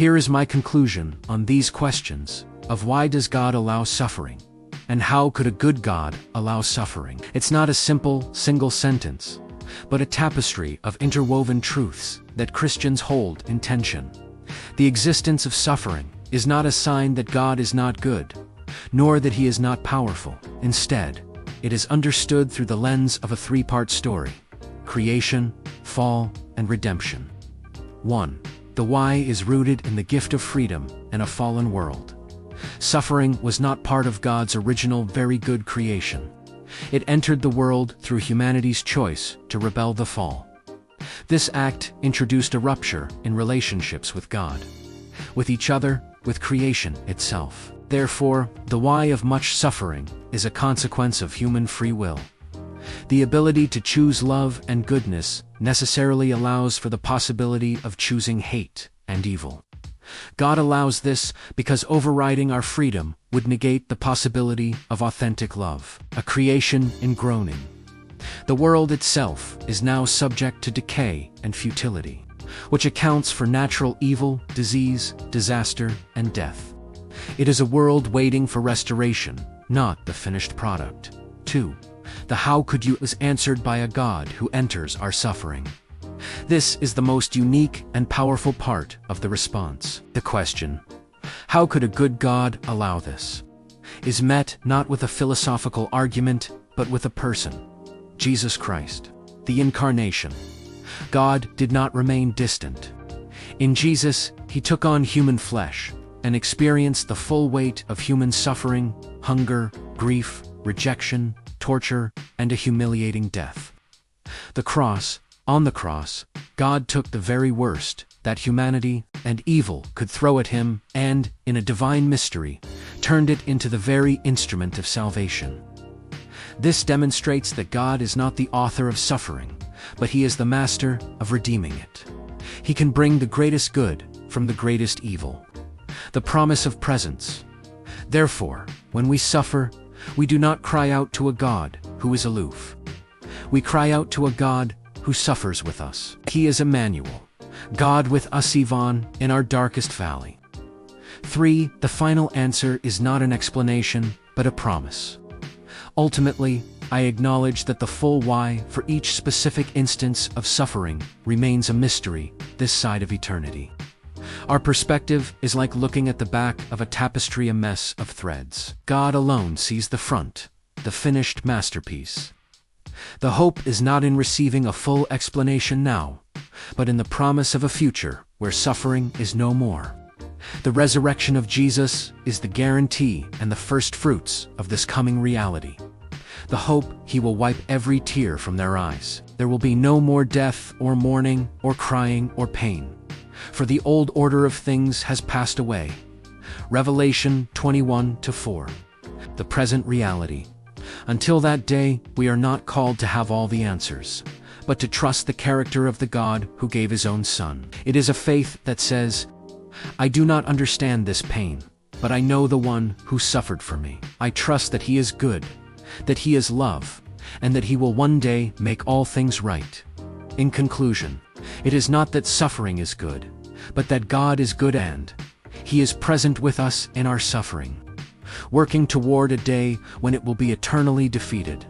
Here is my conclusion on these questions of why does God allow suffering? And how could a good God allow suffering? It's not a simple, single sentence, but a tapestry of interwoven truths that Christians hold in tension. The existence of suffering is not a sign that God is not good, nor that he is not powerful. Instead, it is understood through the lens of a three-part story: creation, fall, and redemption. 1. The why is rooted in the gift of freedom and a fallen world. Suffering was not part of God's original very good creation. It entered the world through humanity's choice to rebel the fall. This act introduced a rupture in relationships with God, with each other, with creation itself. Therefore, the why of much suffering is a consequence of human free will. The ability to choose love and goodness necessarily allows for the possibility of choosing hate and evil. God allows this because overriding our freedom would negate the possibility of authentic love, a creation in groaning. The world itself is now subject to decay and futility, which accounts for natural evil, disease, disaster, and death. It is a world waiting for restoration, not the finished product. 2. The how could you is answered by a God who enters our suffering. This is the most unique and powerful part of the response. The question, how could a good God allow this, is met not with a philosophical argument, but with a person: Jesus Christ, the Incarnation. God did not remain distant. In Jesus, he took on human flesh and experienced the full weight of human suffering, hunger, grief, rejection, torture, and a humiliating death. On the cross, God took the very worst that humanity and evil could throw at him and, in a divine mystery, turned it into the very instrument of salvation. This demonstrates that God is not the author of suffering, but he is the master of redeeming it. He can bring the greatest good from the greatest evil. The promise of presence. Therefore, when we suffer, we do not cry out to a God who is aloof. We cry out to a God who suffers with us. He is Emmanuel, God with us even in our darkest valley. 3. The final answer is not an explanation, but a promise. Ultimately, I acknowledge that the full why for each specific instance of suffering remains a mystery this side of eternity. Our perspective is like looking at the back of a tapestry, a mess of threads. God alone sees the front, the finished masterpiece. The hope is not in receiving a full explanation now, but in the promise of a future where suffering is no more. The resurrection of Jesus is the guarantee and the first fruits of this coming reality. The hope he will wipe every tear from their eyes. There will be no more death or mourning or crying or pain, for the old order of things has passed away. Revelation 21:4. The present reality. Until that day, we are not called to have all the answers, but to trust the character of the God who gave his own Son. It is a faith that says, I do not understand this pain, but I know the one who suffered for me. I trust that he is good, that he is love, and that he will one day make all things right. In conclusion, it is not that suffering is good, but that God is good and he is present with us in our suffering, working toward a day when it will be eternally defeated.